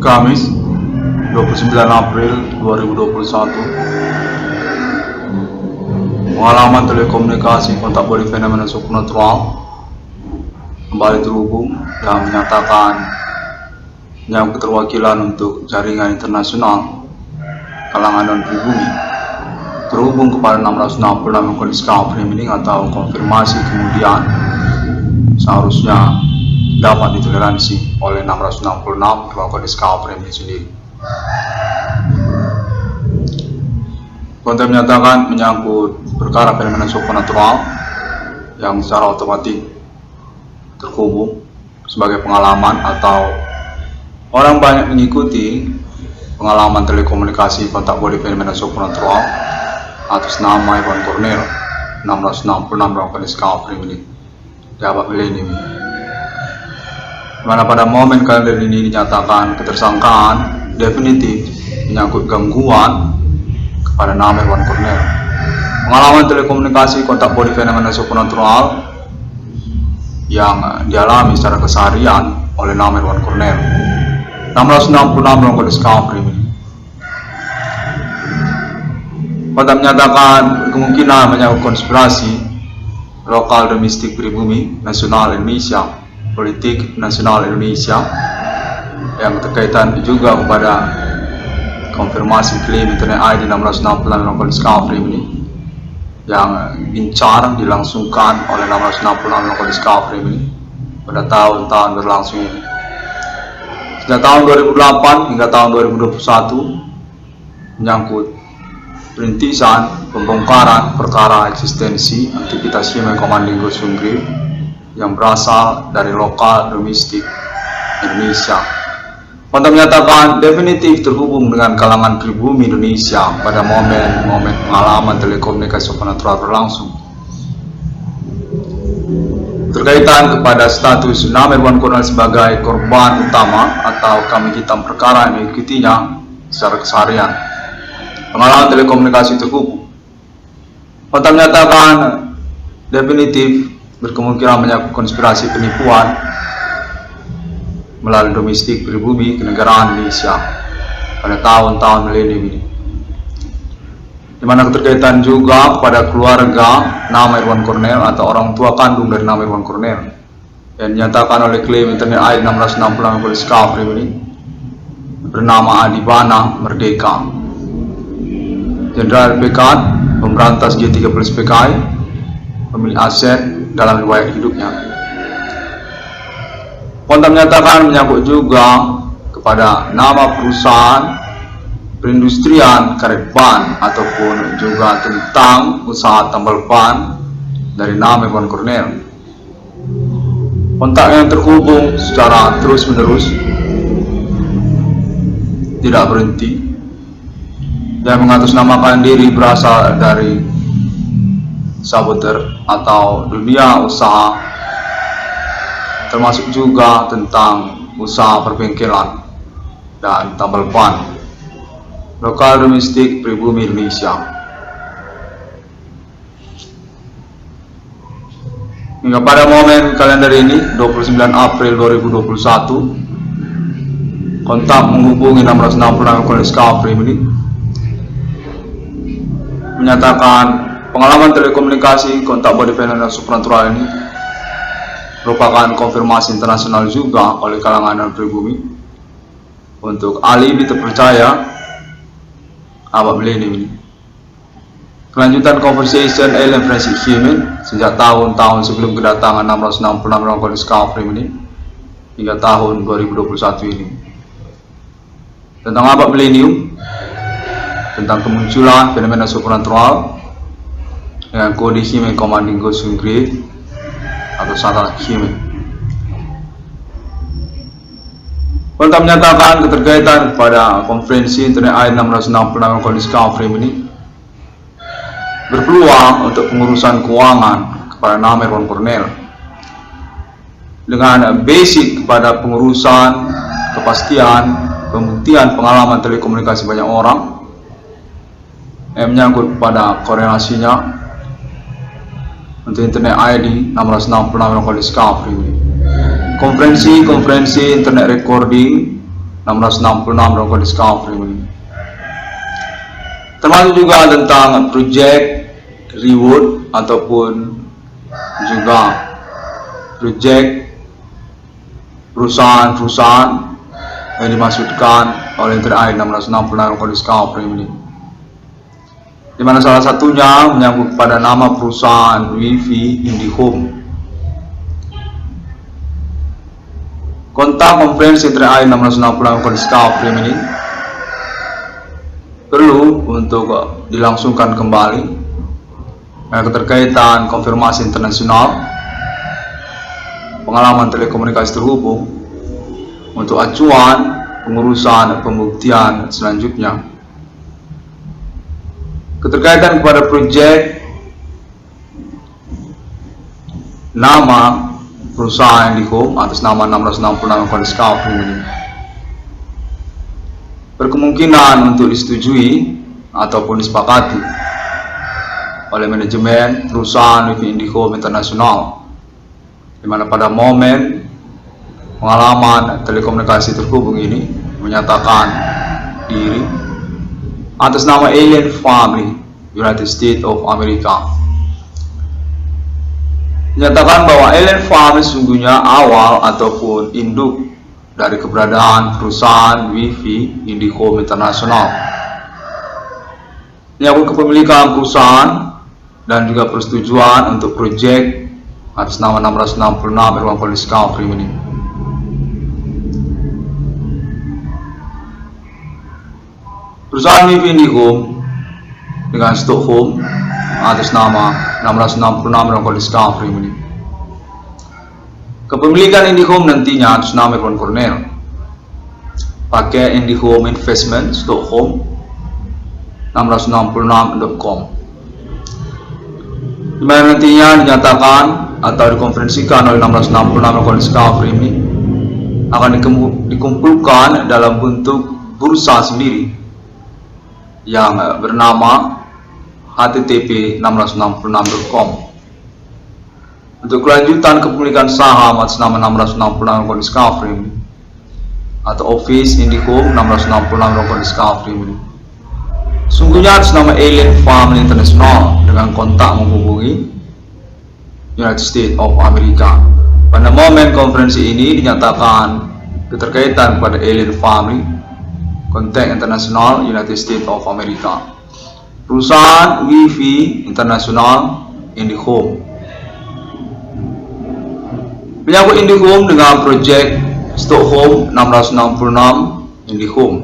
Kamis 29 April 2021. Pengalaman telekomunikasi kontak body fenomena supernatural kembali terhubung yang menyatakan yang keterwakilan untuk jaringan internasional kalangan non-pribumi terhubung kepada 666 kondisi discovery atau konfirmasi kemudian seharusnya dapat ditoleransi oleh 666 kondisi discovery sendiri. Konten menyatakan menyangkut perkara fenomena supernatural yang secara otomatis terhubung sebagai pengalaman atau orang banyak mengikuti pengalaman telekomunikasi kontak body fenomena supernatural atas nama Iwan Cornell 666 discovery ini di abad milenium, dimana pada momen kalender ini dinyatakan ketersangkaan definitif menyangkut gangguan kepada nama Iwan Cornell. Pengalaman telekomunikasi kontak body fenomena supernatural yang dialami secara keseharian oleh nama Iwan Cornell 666 discovery ini. Pada menyatakan kemungkinan menyangkut konspirasi lokal domestik pribumi nasional Indonesia, politik nasional Indonesia yang terkaitan juga kepada konfirmasi klaim internet ID 666 discovery ini yang gencar dilangsungkan oleh 666 discovery ini pada tahun-tahun berlangsung ini. Sejak tahun 2008 hingga tahun 2021 menyangkut perintisan pembongkaran perkara eksistensi aktivitas Human Commanding Ghost Hungry yang berasal dari lokal domestik Indonesia. Kontak menyatakan definitif terhubung dengan kalangan pribumi Indonesia pada momen-momen pengalaman telekomunikasi supernatural berlangsung. Terkaitan kepada status nama Iwan Cornell sebagai korban utama atau kambing hitam perkara yang mengikutinya secara keseharian. Pengalaman telekomunikasi terhubung. Kontak menyatakan definitif berkemungkinan menyangkut konspirasi penipuan melalui domestik pribumi kenegaraan Indonesia pada tahun-tahun milenium ini, di mana keterkaitan juga pada keluarga nama Iwan Cornell atau orang tua kandung dari nama Iwan Cornell yang dinyatakan oleh klaim internet ID 666 discovery ini bernama Adibana Merdeka, Jenderal PKI, pemberantas G30 PKI, pemilik aset dalam riwayat hidupnya. Kontak menyatakan menyangkut juga kepada nama perusahaan perindustrian karet ban ataupun juga tentang usaha tambal ban dari nama Iwan Cornell. Kontak yang terhubung secara terus-menerus tidak berhenti dan mengatasnamakan diri berasal dari saboter atau dunia usaha, termasuk juga tentang usaha perbengkelan dan tambal ban lokal domestik pribumi Indonesia. Hingga pada momen kalender ini 29 April 2021, kontak menghubungi 666 discovery ini menyatakan pengalaman telekomunikasi kontak body fenomena supernatural ini merupakan konfirmasi internasional juga oleh kalangan non-pribumi untuk alibi terpercaya abad milenium ini. Kelanjutan conversation alien forensic human sejak tahun-tahun sebelum kedatangan 666 discovery ini hingga tahun 2021 ini tentang abad milenium, tentang kemunculan fenomena supernatural dengan kode Human Commanding Ghost Hungry atau Satan Human. Kontak menyatakan keterkaitan pada konferensi internet ID 666 discovery ini berpeluang untuk pengurusan keuangan kepada nama Iwan Cornell dengan basic kepada pengurusan kepastian pembuktian pengalaman telekomunikasi banyak orang yang menyangkut pada korelasinya untuk internet ID 666 discovery, konferensi internet recording 666 Rokok Discovery ini. Termasuk juga tentang project reward ataupun juga project perusahaan-perusahaan yang dimaksudkan oleh TRI 666 Rokok Discovery ini. Di mana salah satunya menyangkut pada nama perusahaan WiFi IndiHome. Kontak konferensi TRI 666 Rokok Discovery ini perlu untuk dilangsungkan kembali keterkaitan konfirmasi internasional pengalaman telekomunikasi terhubung untuk acuan pengurusan pembuktian selanjutnya. Keterkaitan kepada proyek nama perusahaan IndiHome atas nama 666 Rokok Discovery ini berkemungkinan untuk disetujui ataupun disepakati oleh manajemen perusahaan WiFi IndiHome Internasional, di mana pada momen pengalaman telekomunikasi terhubung ini menyatakan diri atas nama Alien Family United States of America. Menyatakan bahwa Alien Family sesungguhnya awal ataupun induk dari keberadaan perusahaan WiFi IndiHome Internasional. Menyangkut kepemilikan perusahaan dan juga persetujuan untuk proyek atas nama 666 Rokok Discovery ini. Perusahaan WiFi IndiHome dengan Stockholm atas nama 666 Rokok Discovery ini. Kepemilikan IndiHome nantinya atas nama Irwan Cornell. Pakai IndiHome Investment Stockholm 666.com, di mana nantinya dinyatakan atau dikonferensikan oleh 666 Rokok Discovery ini akan dikumpulkan dalam bentuk bursa sendiri yang bernama http 666.com untuk kelanjutan kepemilikan saham atas nama 666 Rokok Discovery atau Office IndiHome 666 Rokok Discovery ini. Sungguhnya atas nama Alien Family International dengan kontak menghubungi United States of America. Pada momen konferensi ini dinyatakan keterkaitan pada Alien Family kontak internasional United States of America, perusahaan WiFi Internasional IndiHome. Menyangkut IndiHome dengan proyek Stockholm 666 IndiHome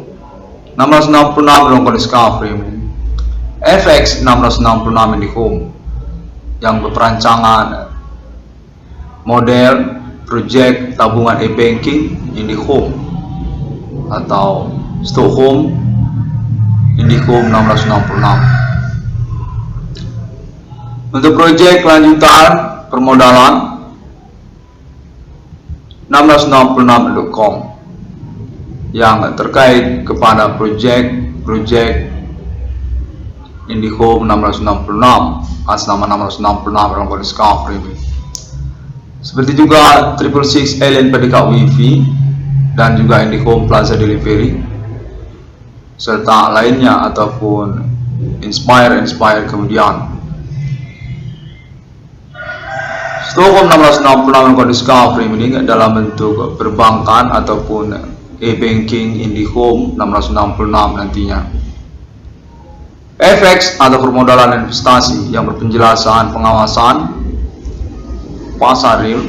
666 Rokok Discovery, FX 666 IndiHome yang berperancangan model proyek tabungan e-banking IndiHome atau Stockholm IndiHome 666. Untuk proyek kelanjutan permodalan 666.com yang terkait kepada proyek IndiHome 666 atas nama 666 Rokok Discovery. Seperti juga 666 Alien Predikat WiFi dan juga IndiHome Plaza Delivery serta lainnya ataupun Inspire kemudian. Stockholm 666 Rokok Discovery ini dalam bentuk perbankan ataupun e-banking IndiHome 666 nantinya. FX atau permodalan investasi yang berpenjelasan pengawasan pasar real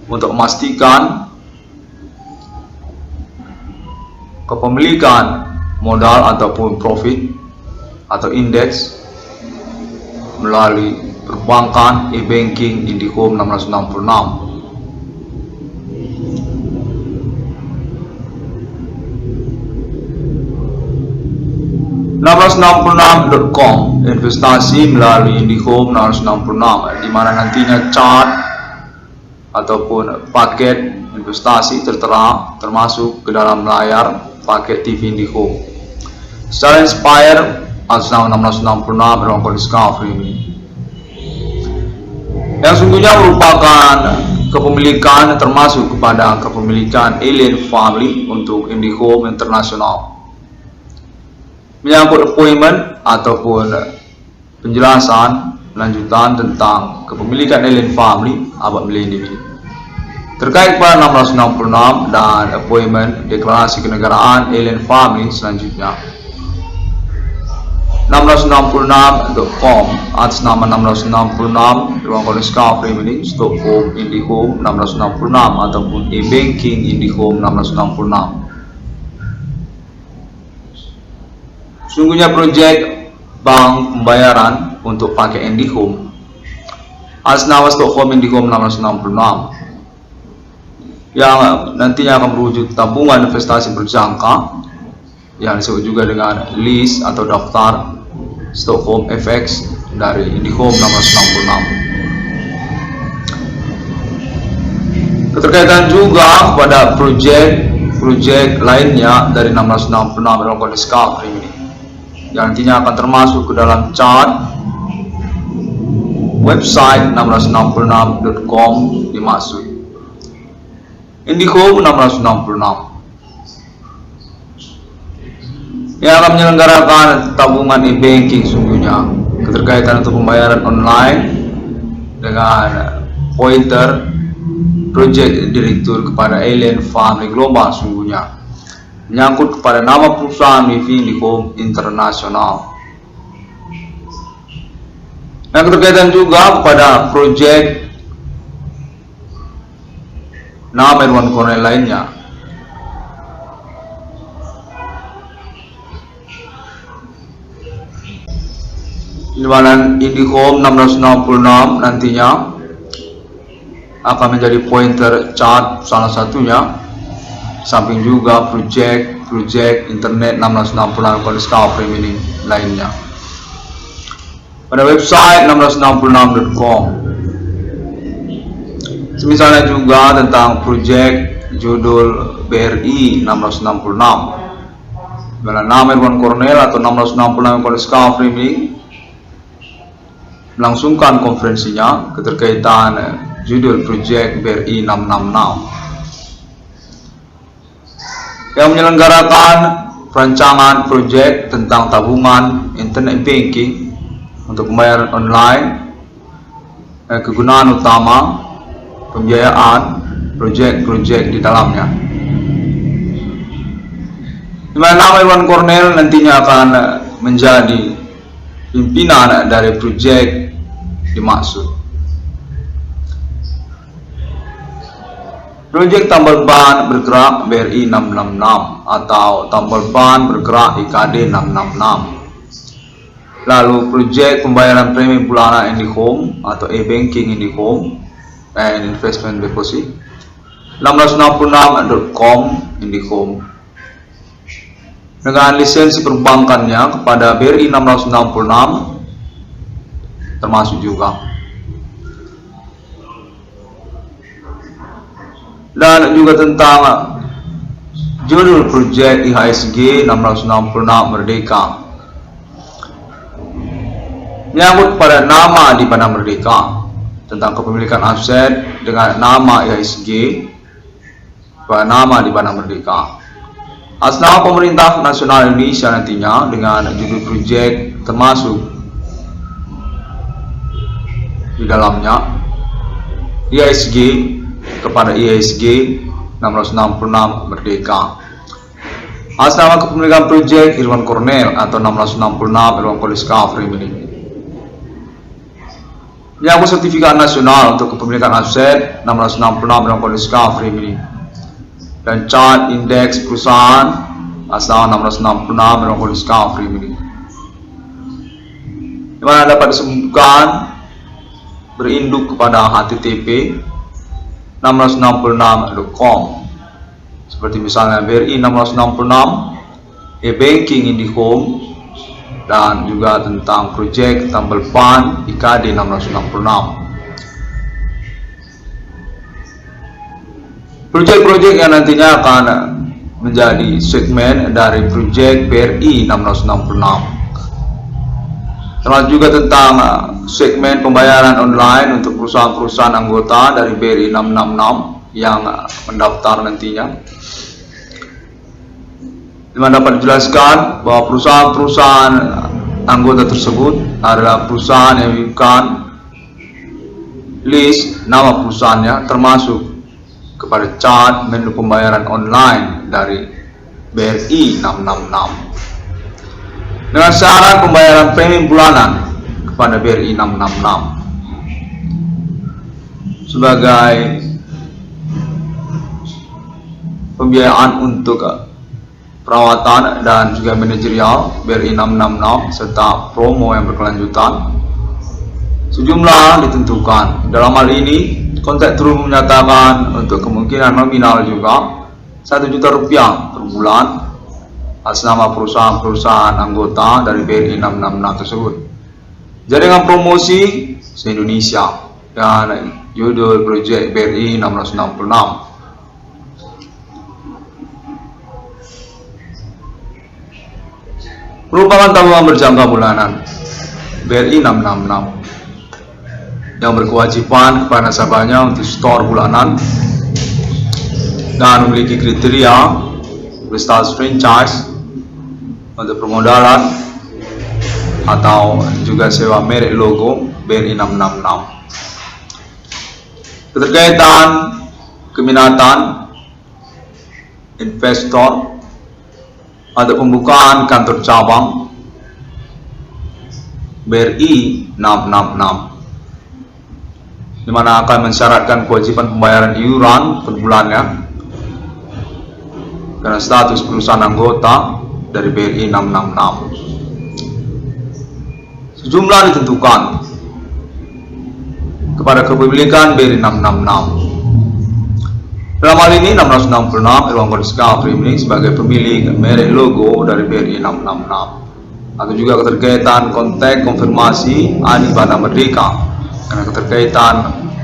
untuk memastikan kepemilikan modal ataupun profit atau indeks melalui perbankan e-banking IndiHome 666. 666.com investasi melalui IndiHome 666, di mana nantinya chart ataupun paket investasi tertera termasuk ke dalam layar paket TV IndiHome. Secara Inspire atas nama 666 Rokok Discovery ini, yang sungguhnya merupakan kepemilikan termasuk kepada kepemilikan Alien Family untuk IndiHome International. Menyangkut appointment ataupun penjelasan lanjutan tentang kepemilikan Alien Family abad milenium terkait pada 1666 dan appointment deklarasi kenegaraan Alien Family selanjutnya. 1666.com atas nama 1666 ruang kode Discovery milik Stockholm IndiHome 1666 ataupun e-banking IndiHome 1666. Sungguhnya proyek bank pembayaran untuk pakai IndiHome atas nama Stockholm IndiHome 1666 yang nantinya akan berwujud tabungan investasi berjangka yang disebut juga dengan list atau daftar Stockholm FX dari IndiHome 1666. Keterkaitan juga pada proyek lainnya dari 1666 Rockall Discovery ini yang nantinya akan termasuk ke dalam chart website 1666.com dimaksud. IndiHome 1666 yang akan menyelenggarakan tabungan e-banking sungguhnya, keterkaitan untuk pembayaran online dengan pointer project direktur kepada Alien Family Global sungguhnya, menyangkut kepada nama perusahaan WiFi IndiHome International. Yang keterkaitan juga kepada project nama Irwan Cornell lainnya. Di mana IndiHome 1666 nantinya akan menjadi pointer chart salah satunya, samping juga project internet 1666 Discovery ini lainnya. Pada website 1666.com semisalnya juga tentang project judul BRI 1666 mana nama Irwan Cornell atau 1666 Discovery ini melangsungkan konferensinya keterkaitan judul Project BRI 666 yang menyelenggarakan perancangan proyek tentang tabungan internet banking untuk pembayaran online, kegunaan utama, pembiayaan, proyek-proyek di dalamnya. Di mana nama Irwan Cornell nantinya akan menjadi pimpinan dari proyek dimaksud. Proyek tambal ban bergerak BRI 666 atau tambal ban bergerak IKD 666. Lalu proyek pembayaran premi bulanan IndiHome atau e-banking IndiHome and investment deposit 1666.com IndiHome dengan lisensi perbankannya kepada BRI 1666 termasuk juga, dan juga tentang judul proyek IHSG 1666 Merdeka menyangkut pada nama di Bandar Merdeka tentang kepemilikan aset dengan nama IHSG pada nama di Bandar Merdeka atas nama Pemerintah Nasional Indonesia nantinya dengan judul proyek termasuk di dalamnya IHSG kepada IHSG 1666 Merdeka atas nama kepemilikan proyek Irwan Cornell atau 1666 Irwan Cornell Discovery ini menyangkut sertifikat nasional untuk kepemilikan aset 1666 Irwan Cornell Discovery ini dan chart indeks perusahaan atas nama 1666 Irwan Cornell Discovery ini di mana dapat disebutkan berinduk kepada http 1666.com seperti misalnya BRI 1666, e-banking IndiHome, dan juga tentang proyek tambal ban IKD 1666. Proyek-proyek yang nantinya akan menjadi segmen dari proyek BRI 1666 Termasuk juga tentang segmen pembayaran online untuk perusahaan-perusahaan anggota dari BRI 666 yang mendaftar nantinya. Di mana dapat dijelaskan bahwa perusahaan-perusahaan anggota tersebut adalah perusahaan yang memiliki list nama perusahaannya termasuk kepada chart menu pembayaran online dari BRI 666 dengan syarat pembayaran premi bulanan kepada BRI 666 sebagai pembiayaan untuk perawatan dan juga manajerial BRI 666 serta promo yang berkelanjutan. Sejumlah ditentukan. Dalam hal ini, kontraktor menyatakan untuk kemungkinan nominal juga Rp1 juta per bulan atas nama perusahaan-perusahaan anggota dari BRI 666 tersebut. Jaringan promosi se-Indonesia dan judul proyek BRI 666 merupakan tabungan berjangka bulanan BRI 666 yang berkewajiban kepada nasabahnya untuk store bulanan dan memiliki kriteria berstatus franchise untuk permodalan atau juga sewa merek logo BRI 666. Keterkaitan keminatan investor atau pembukaan kantor cabang BRI 666 di mana akan mensyaratkan kewajiban pembayaran iuran per bulannya karena status perusahaan anggota dari BRI 666. Sejumlah ditentukan kepada kepemilikan BRI 666. Dalam hal ini 666 Irwan Kodiska Frimling sebagai pemilik merek logo dari BRI 666 atau juga keterkaitan kontak konfirmasi Adi Banda Merdeka karena keterkaitan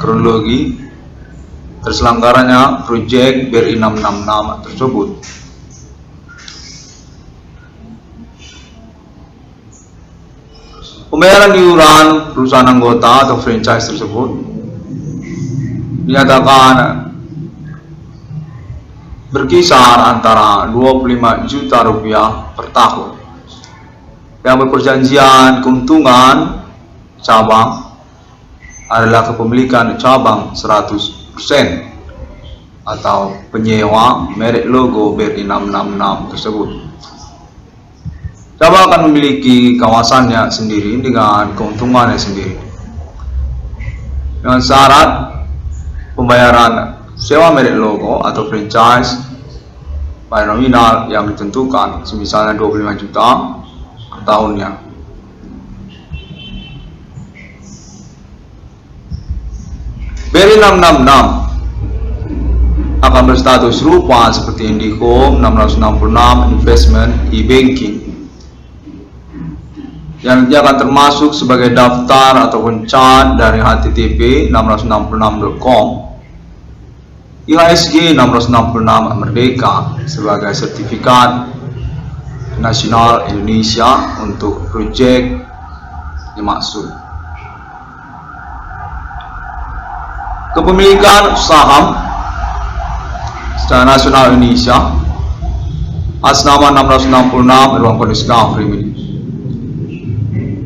kronologi terselenggaranya proyek BRI 666 tersebut. Pembayaran iuran perusahaan anggota atau franchise tersebut dinyatakan berkisar antara Rp25 juta per tahun yang berperjanjian keuntungan cabang adalah kepemilikan cabang 100% atau penyewa merek logo BRI 666 tersebut. Cabang akan memiliki kawasannya sendiri dengan keuntungannya sendiri dengan syarat pembayaran sewa merek logo atau franchise pada nominal yang ditentukan semisalnya 25 juta per tahunnya. BRI 666 akan berstatus serupa seperti Indihome 666 Investment e-banking yang nanti akan termasuk sebagai daftar ataupun chart dari http 666.com IHSG 666 Merdeka sebagai sertifikat nasional Indonesia untuk proyek dimaksud. Kepemilikan saham secara nasional Indonesia atas nama 666 Irwan Kodiska Frimling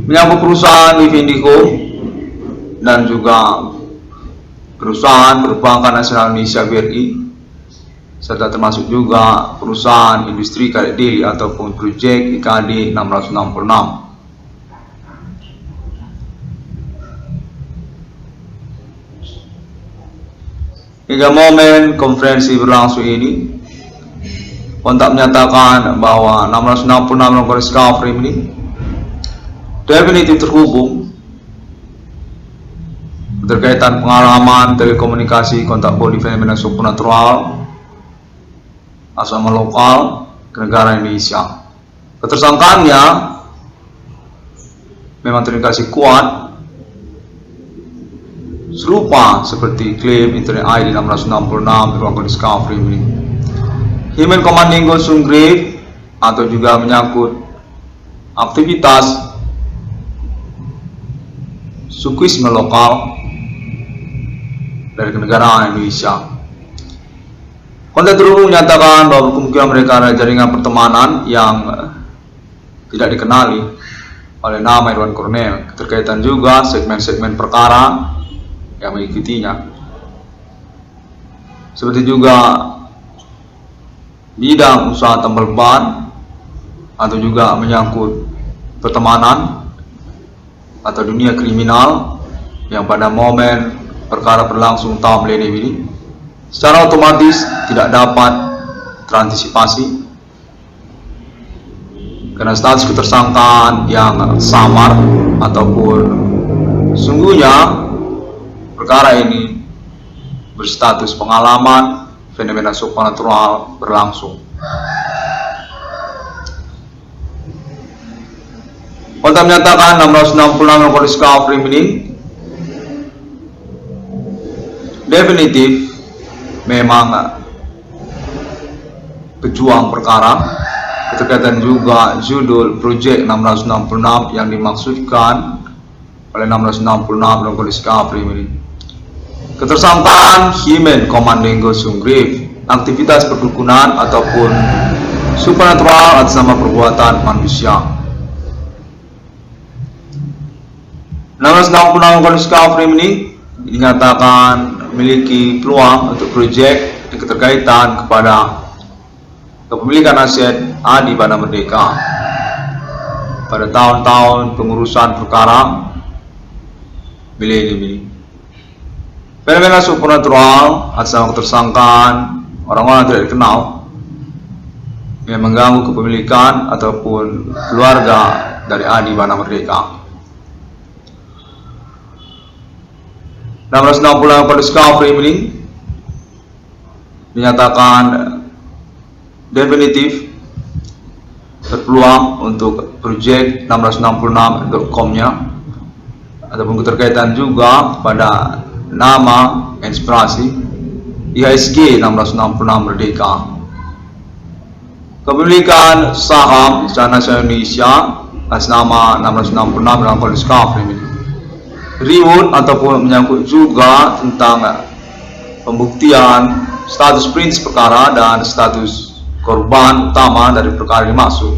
menyangkut perusahaan Indihome dan juga perusahaan perbankan nasional Indonesia BRI serta termasuk juga perusahaan industri karya daily ataupun proyek IKD 666. Hingga momen konferensi berlangsung ini, kontak menyatakan bahwa 666 Kodiska Frimling definitif terhubung berkaitan pengalaman telekomunikasi kontak body fenomena supernatural asal lokal ke negara Indonesia. Ketersangkaannya memang terindikasi kuat serupa seperti klaim internet ID 666 Irwan Kodiska Frimling. Human Commanding Gosung Grave atau juga menyangkut aktivitas sukisme lokal dari negara Indonesia. Konten terhubung menyatakan bahwa kemungkinan mereka adalah jaringan pertemanan yang tidak dikenali oleh nama Irwan Cornel. Keterkaitan juga segmen-segmen perkara yang mengikutinya, seperti juga bidang usaha tambal ban, atau juga menyangkut pertemanan atau dunia kriminal yang pada momen perkara berlangsung tahun milenium ini secara otomatis tidak dapat terantisipasi karena status ketersangkaan yang samar ataupun sungguhnya perkara ini berstatus pengalaman fenomena supernatural berlangsung. Konten menyatakan 666 recorded discovery meaning definitif memang pejuang perkara. Keterkaitan juga judul Project 666 yang dimaksudkan oleh 666 recorded discovery meaning ketersangkaan Himen Komandenggo Sunggrif, aktivitas perdukunan ataupun supernatural atas nama perbuatan manusia. 666 recorded discovery meaning dinyatakan memiliki peluang untuk proyek yang keterkaitan kepada kepemilikan aset Adi Bana Merdeka pada tahun-tahun pengurusan perkara milenium ini. Fenomena supernatural atas nama ketersangkaan orang-orang tidak dikenal yang mengganggu kepemilikan ataupun keluarga dari Adi Bana Merdeka. 660 pada discovery ini dinyatakan definitif berpeluang untuk proyek 666.com-nya ataupun keterkaitan juga pada nama inspirasi IHSG 666 Merdeka. Kepemilikan saham secara nasional Indonesia atas nama 666 dalam pada discovery ini reward ataupun menyangkut juga tentang pembuktian status prince perkara dan status korban utama dari perkara ini masuk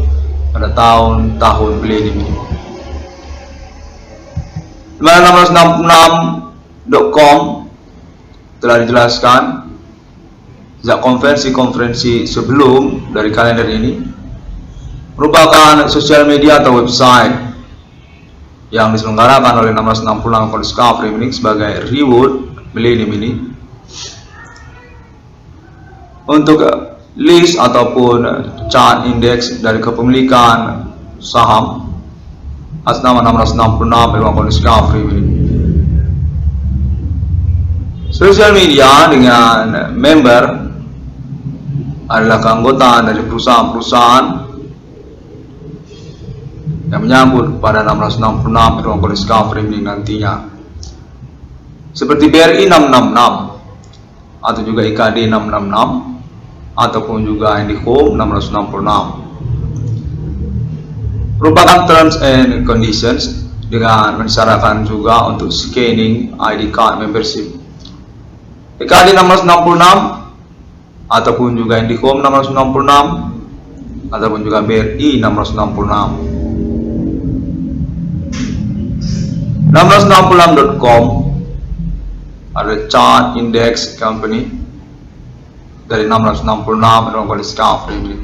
pada tahun-tahun milenium ini. 666.com telah dijelaskan sejak konferensi sebelum dari kalender ini merupakan sosial media atau website yang diselenggarakan oleh 666 recorded discovery ini sebagai reward milenium ini untuk list ataupun chart indeks dari kepemilikan saham atas nama 666 recorded discovery ini. Sosial media dengan member adalah keanggotaan dari perusahaan-perusahaan yang menyangkut pada 666 recorded discovery ini nantinya, seperti BRI 666 atau juga IKD 666 ataupun juga Indihome 666 merupakan terms and conditions dengan mensyaratkan juga untuk scanning ID card membership. IKD 666 ataupun juga Indihome 666 ataupun juga BRI 666. 666.com ada chart index company dari 666 recorded discovery ini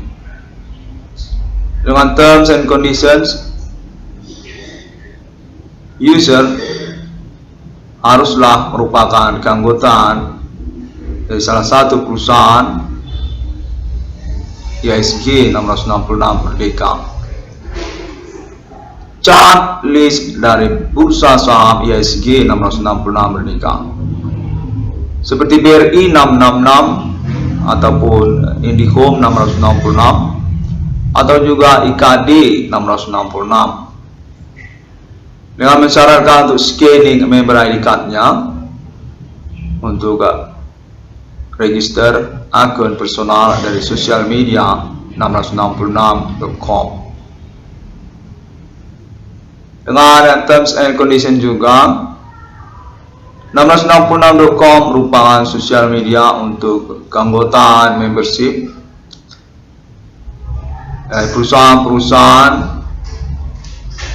dengan terms and conditions. User haruslah merupakan keanggotaan dari salah satu perusahaan IHSG 666 Merdeka. Chart list dari bursa saham IHSG 666 Merdeka seperti BRI 666 ataupun Indihome 666 atau juga IKD 666 dengan mensyaratkan untuk scanning member ID card-nya untuk register akun personal dari sosial media 666.com. Dengan terms and condition juga, 666.com merupakan sosial media untuk keanggotaan membership perusahaan-perusahaan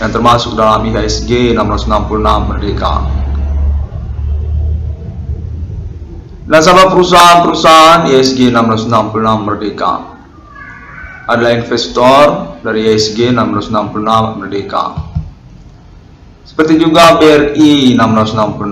yang termasuk dalam IHSG 666 Merdeka. Nasabah perusahaan-perusahaan IHSG 666 Merdeka adalah investor dari IHSG 666 Merdeka, seperti juga BRI 666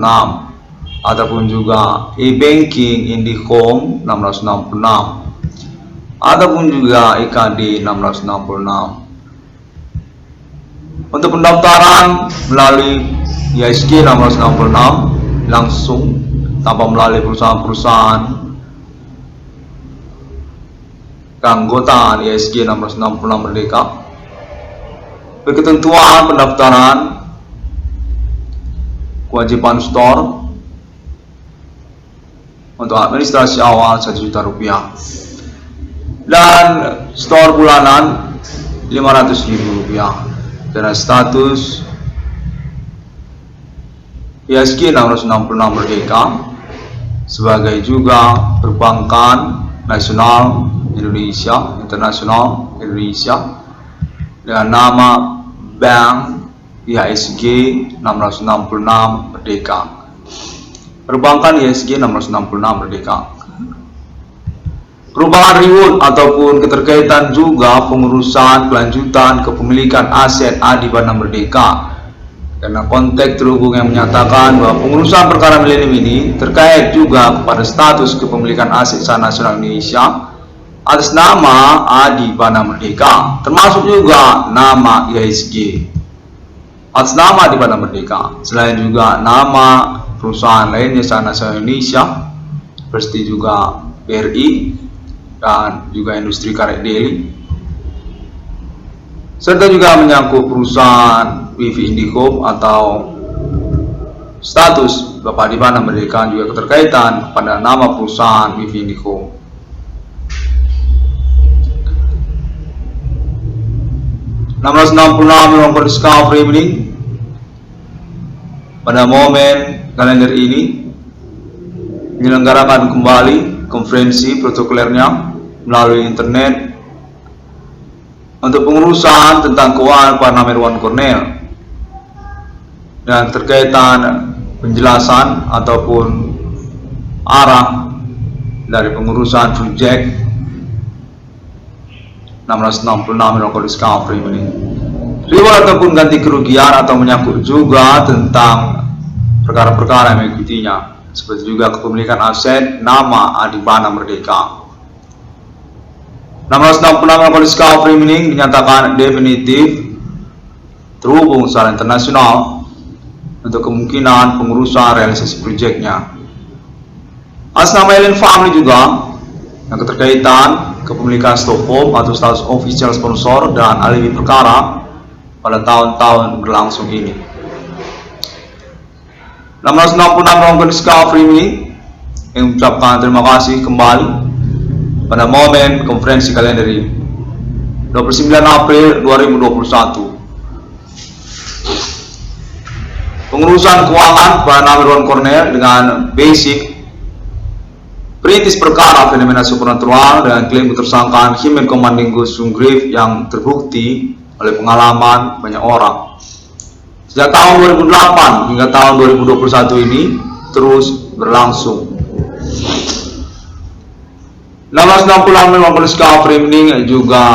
ataupun juga e-banking IndiHome 666 ataupun juga IKD 666. Untuk pendaftaran melalui IHSG 666 langsung tanpa melalui perusahaan-perusahaan keanggotaan IHSG 666 Merdeka, ketentuan pendaftaran kewajiban store untuk administrasi awal Rp1 juta dan store bulanan Rp500.000 dengan status IHSG 666 Merdeka sebagai juga perbankan nasional Indonesia, internasional Indonesia dengan nama Bank IHSG 666 Merdeka, perbankan IHSG 666 Merdeka. Perubahan reward ataupun keterkaitan juga pengurusan kelanjutan kepemilikan aset Adibana Merdeka, karena konteks terhubung yang menyatakan bahwa pengurusan perkara milenium ini terkait juga kepada status kepemilikan aset saham nasional Indonesia atas nama Adibana Merdeka, termasuk juga nama IHSG atas nama Adibana Merdeka, selain juga nama perusahaan lainnya saham nasional Indonesia seperti juga BRI dan juga industri karet Delhi, serta juga menyangkut perusahaan WiFi IndiHome atau status Bapak Adibana Merdeka juga keterkaitan pada nama perusahaan WiFi IndiHome. Memang discovery ini pada momen kalender ini menyelenggarakan kembali konferensi protokolernya melalui internet untuk pengurusan tentang keuangan Pak Namerwan Cornell dan terkaitan penjelasan ataupun arah dari pengurusan proyek 666 Melakukan Discovery ini. Reward ataupun ganti kerugian atau menyangkut juga tentang perkara-perkara yang mengikutinya, seperti juga kepemilikan aset nama Adibana Merdeka. 666 Melakukan Discovery ini dinyatakan definitif terhubung secara internasional untuk kemungkinan pengurusan realisasi proyeknya. Atas nama Ellen Family juga yang keterkaitan kepemilikan Stockholm atau status official sponsor dan alibi perkara pada tahun-tahun berlangsung ini. 666 Melakukan Discovery ini mengucapkan terima kasih kembali pada momen konferensi kalender ini 29 April 2021. Pengurusan keuangan Pak Namerwan Cornell dengan basic perintis perkara fenomena supernatural dengan klaim ketersangkaan Himen Komandinggo Sunggrif yang terbukti oleh pengalaman banyak orang. Sejak tahun 2008 hingga tahun 2021 ini terus berlangsung. 666 Melakukan Discovery ini juga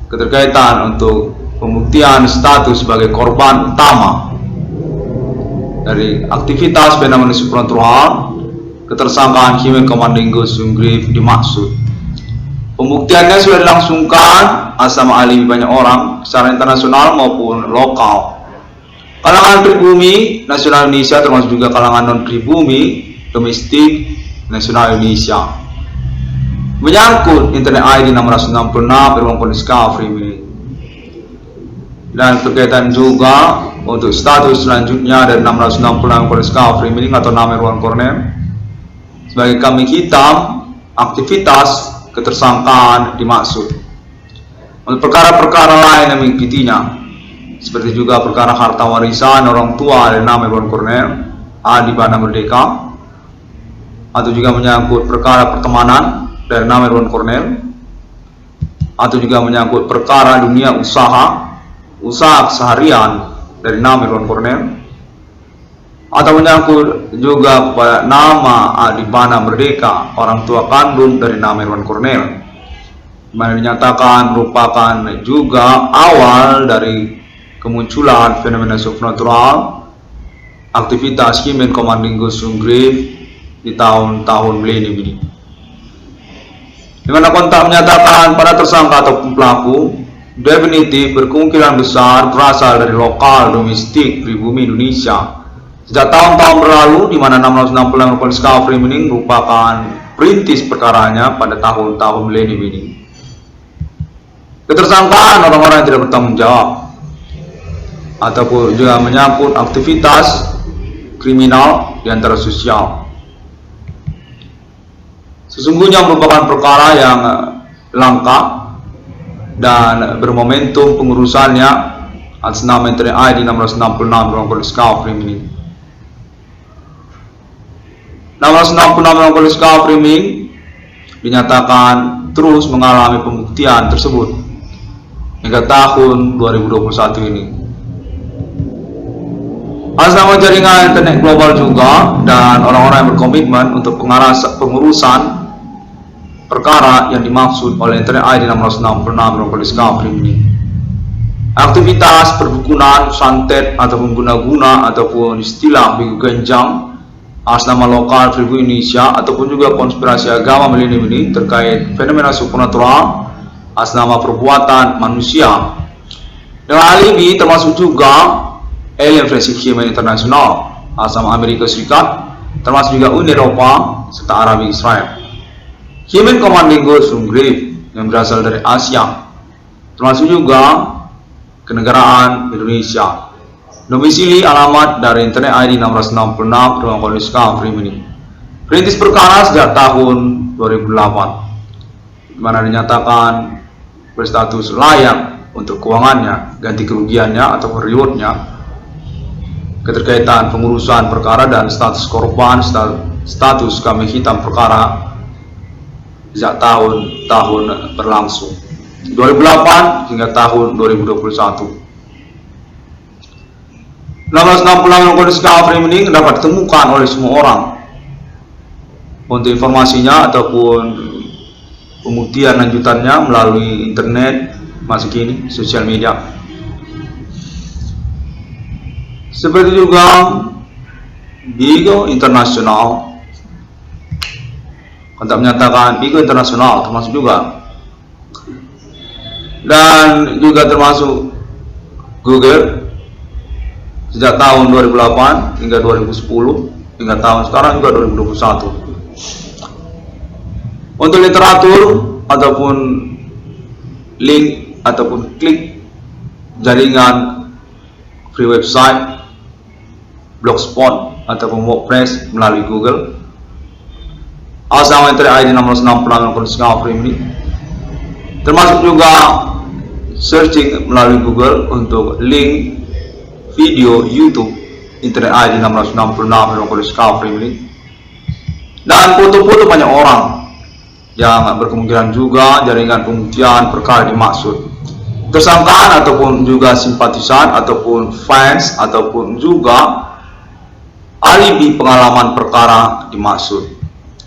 keterkaitan untuk pembuktian status sebagai korban utama dari aktivitas fenomena supernatural ketersangkaan Himen Komandinggo Sunggrif dimaksud. Pembuktiannya sudah dilangsungkan atas nama alibi banyak orang secara internasional maupun lokal. Kalangan pribumi nasional Indonesia termasuk juga kalangan non pribumi domestik nasional Indonesia. Menyangkut internet ID 666 Melakukan Discovery ini. Dan berkaitan juga untuk status selanjutnya dari 666 Melakukan Discovery ini atau Namerwan Cornell sebagai kambing hitam aktivitas ketersangkaan dimaksud. Untuk perkara-perkara lain yang mengikutinya seperti juga perkara harta warisan orang tua dari nama Irwan Cornel di Bana Merdeka, atau juga menyangkut perkara pertemanan dari nama Irwan Cornel, atau juga menyangkut perkara dunia usaha keseharian dari nama Irwan Cornel, atau menyangkut juga kepada nama di Bana Merdeka orang tua kandung dari nama Irwan Cornel, mana dinyatakan merupakan juga awal dari kemunculan fenomena supernatural aktivitas Himen Commanding Ghost Grave di tahun-tahun milenium ini. Di mana kontak menyatakan pada tersangka ataupun pelaku definitif berkemungkinan besar berasal dari lokal domestik pribumi Indonesia. Sejak tahun-tahun berlalu, di mana 666 police discovery ini merupakan perintis perkaranya pada tahun-tahun milenium ini. Ketersangkaan orang-orang yang tidak bertanggung jawab ataupun juga menyangkut aktivitas kriminal di antara sosial. Sesungguhnya merupakan perkara yang langka dan bermomentum pengurusannya atas nama ID 666 ruang police discovery ini. 666 ruang police discovery ini dinyatakan terus mengalami pembuktian tersebut hingga tahun 2021 ini. Atas nama jaringan internet global juga dan orang-orang yang berkomitmen untuk pengurusan perkara yang dimaksud oleh internet ID 666 ruang police discovery ini. Aktivitas perdukunan, santet ataupun guna-guna ataupun istilah bigu genjang atas nama lokal pribumi Indonesia ataupun juga konspirasi agama milenium ini terkait fenomena supernatural atas nama perbuatan manusia. Dengan hal ini termasuk juga alien forensik Himen internasional atas nama Amerika Serikat, termasuk juga Uni Eropa serta Arabi Israel. Himen Commanding Ghost Grave yang berasal dari Asia, termasuk juga kenegaraan Indonesia. Domisili alamat dari internet ID 666 ruang police discovery ini. Perintis perkara sejak tahun 2008, di mana dinyatakan berstatus layak untuk keuangannya, ganti kerugiannya atau rewardnya, keterkaitan pengurusan perkara dan status korban, status kambing hitam perkara sejak tahun-tahun berlangsung 2008 hingga tahun 2021. 666 police discovery ini dapat ditemukan oleh semua orang. Untuk informasinya ataupun pembuktian lanjutannya melalui internet masa kini, sosial media. Seperti juga Bigo Internasional, kontak menyatakan Bigo Internasional termasuk juga, dan juga termasuk Google sejak tahun 2008 hingga 2010 hingga tahun sekarang juga 2021. Untuk literatur ataupun link ataupun klik jaringan free website, blogspot ataupun WordPress melalui Google, asal internet ID 666 police discovery ini, termasuk juga searching melalui Google untuk link video YouTube internet ID 666 police discovery ini, dan foto-foto banyak orang yang berkemungkinan juga jaringan pembuktian perkara dimaksud, tersangkaan ataupun juga simpatisan ataupun fans ataupun juga alibi pengalaman perkara dimaksud.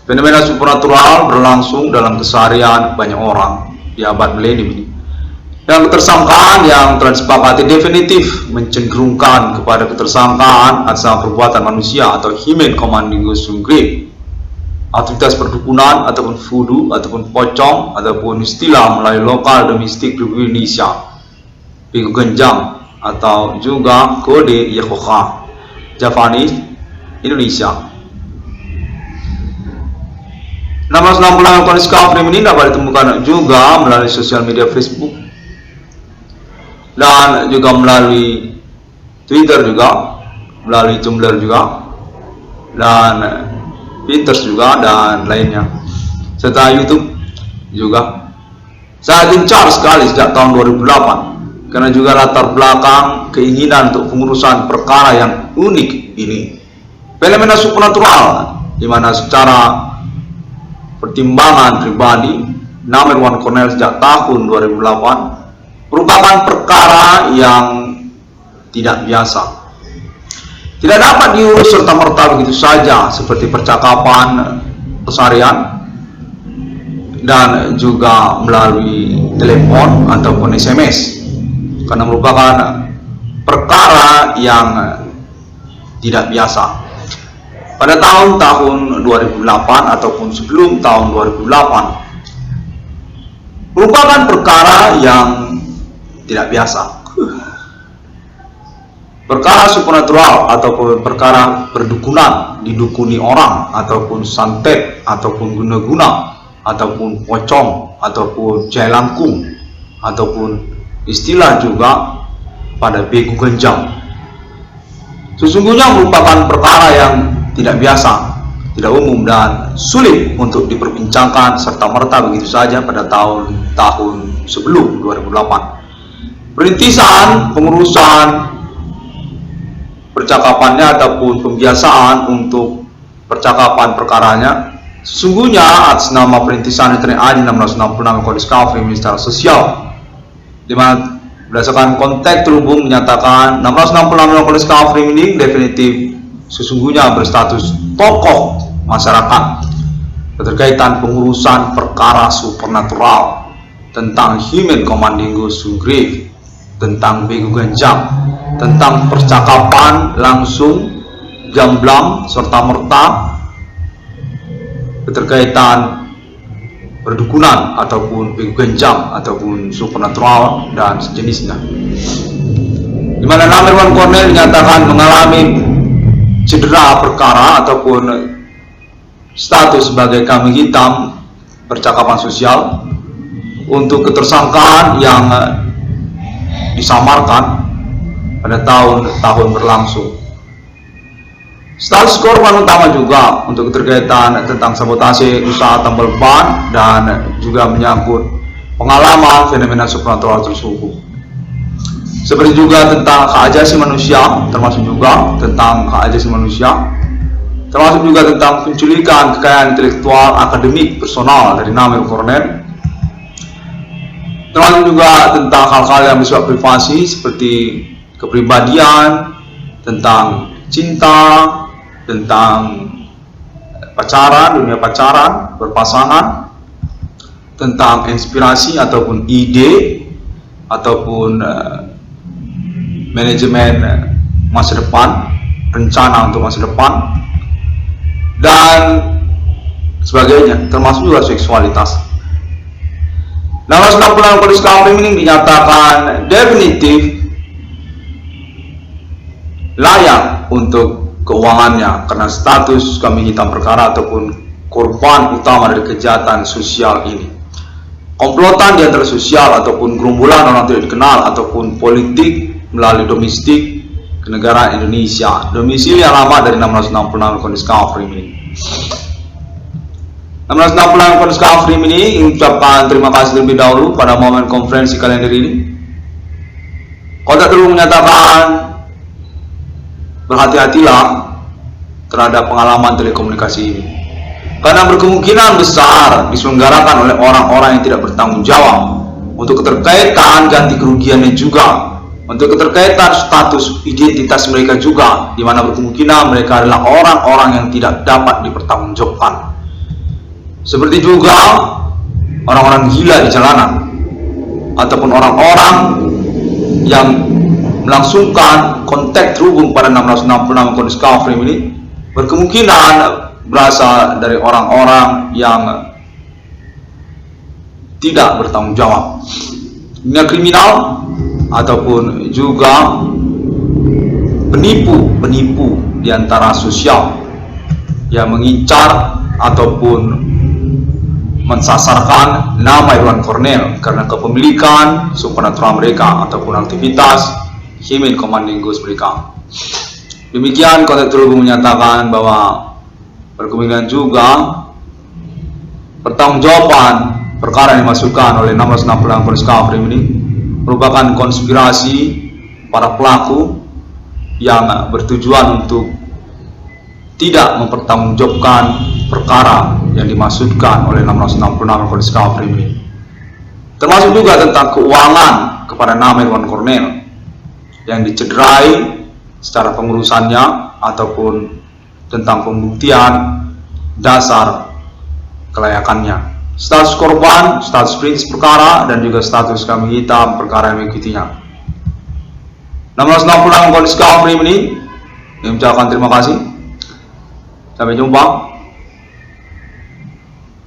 Fenomena supernatural berlangsung dalam keseharian banyak orang di abad milenium ini. Dan ketersangkaan yang telah disepakati definitif mencenderungkan kepada ketersangkaan atas perbuatan manusia atau Himen Commanding Ghost Grave, aktivitas perdukunan ataupun voodoo ataupun pocong ataupun istilah melalui lokal domestik pribumi Indonesia, bigu genjang atau juga kode Yehovah Javanese Indonesia. 666 police discovery ini dapat ditemukan juga melalui sosial media Facebook dan juga melalui Twitter juga, melalui Tumblr juga, dan Pinterest juga dan lainnya, serta YouTube juga. Sangat gencar sekali sejak tahun 2008 karena juga latar belakang keinginan untuk pengurusan perkara yang unik ini. Fenomena supernatural, di mana secara pertimbangan pribadi, nama Irwan Cornell sejak tahun 2008 merupakan perkara yang tidak biasa. Tidak dapat diurus serta-merta begitu saja seperti percakapan keseharian dan juga melalui telepon ataupun SMS, karena merupakan perkara yang tidak biasa. Pada tahun-tahun 2008 ataupun sebelum tahun 2008 merupakan perkara yang tidak biasa. Perkara supernatural ataupun perkara perdukunan, didukuni orang ataupun santet ataupun guna-guna ataupun pocong ataupun jailangkung ataupun istilah juga pada begu genjang, sesungguhnya merupakan perkara yang tidak biasa, tidak umum dan sulit untuk diperbincangkan serta-merta begitu saja pada tahun-tahun sebelum 2008. Perintisan pengurusan percakapannya ataupun pembiasaan untuk percakapan perkaranya sesungguhnya atas nama perintisan Internet ID 666 Kode Discovery Minister Sosial, di mana berdasarkan konteks terhubung menyatakan 666 Kode Discovery ini definitif sesungguhnya berstatus tokoh masyarakat berkaitan pengurusan perkara supernatural tentang Human Commanding Ghost Sunggrave, tentang begu genjang, tentang percakapan langsung gamblang serta merta berkaitan perdukunan ataupun begu genjang ataupun supernatural dan sejenisnya, di mana nama Irwan Cornell dinyatakan mengalami cedera perkara ataupun status sebagai kambing hitam percakapan sosial untuk ketersangkaan yang disamarkan pada tahun-tahun berlangsung. Status korban utama juga untuk keterkaitan tentang sabotase usaha tambal ban dan juga menyangkut pengalaman fenomena supernatural tersebut, seperti juga tentang hak asasi manusia, termasuk juga tentang penculikan kekayaan intelektual akademik personal dari nama Irwan Cornell, termasuk juga tentang hal-hal yang bersifat privasi seperti kepribadian, tentang cinta, tentang pacaran, dunia pacaran, berpasangan, tentang inspirasi ataupun ide ataupun manajemen masa depan, rencana untuk masa depan dan sebagainya, termasuk juga seksualitas. 666 Kode Discovery ini dinyatakan definitif layak untuk keuangannya karena status kambing hitam perkara ataupun korban utama dari kejahatan sosial ini. Komplotan di antara sosial ataupun gerombolan orang tidak dikenal ataupun politik melalui domestik kenegaraan Indonesia. Domisili alamat dari 666 Kode Discovery ini. 666 Kode Discovery ini mengucapkan terima kasih terlebih dahulu pada momen konferensi kalender ini. Kota terus menyatakan berhati-hatilah terhadap pengalaman telekomunikasi ini, karena berkemungkinan besar diselenggarakan oleh orang-orang yang tidak bertanggung jawab untuk keterkaitan ganti kerugiannya juga, untuk keterkaitan status identitas mereka juga, di mana berkemungkinan mereka adalah orang-orang yang tidak dapat dipertanggungjawabkan, seperti juga orang-orang gila di jalanan ataupun orang-orang yang melangsungkan kontak terhubung pada 666 Kode Discovery ini berkemungkinan berasal dari orang-orang yang tidak bertanggung jawab, dunia kriminal ataupun juga penipu di antara sosial yang mengincar ataupun mensasarkan nama Irwan Cornell karena kepemilikan supernatural mereka ataupun aktivitas Human Commanding Ghost mereka. Demikian konteks terhubung menyatakan bahwa berkemungkinan juga pertanggungjawaban perkara yang dimasukkan oleh 666 Kode Discovery ini merupakan konspirasi para pelaku yang bertujuan untuk tidak mempertanggungjawabkan perkara yang dimaksudkan oleh 666 Kode Skafrim ini. Termasuk juga tentang keuangan kepada nama Irwan Cornel yang dicederai secara pengurusannya ataupun tentang pembuktian dasar kelayakannya, status korban, status prinsip perkara, dan juga status kambing hitam perkara yang mengikutinya. 666 Kode Skafrim ini mengucapkan terima kasih. Sampai jumpa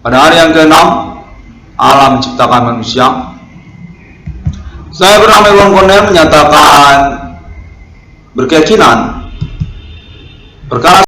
pada hari yang ke-6 Allah menciptakan manusia. Saya bernama Irwan Cornel menyatakan berkeyakinan perkara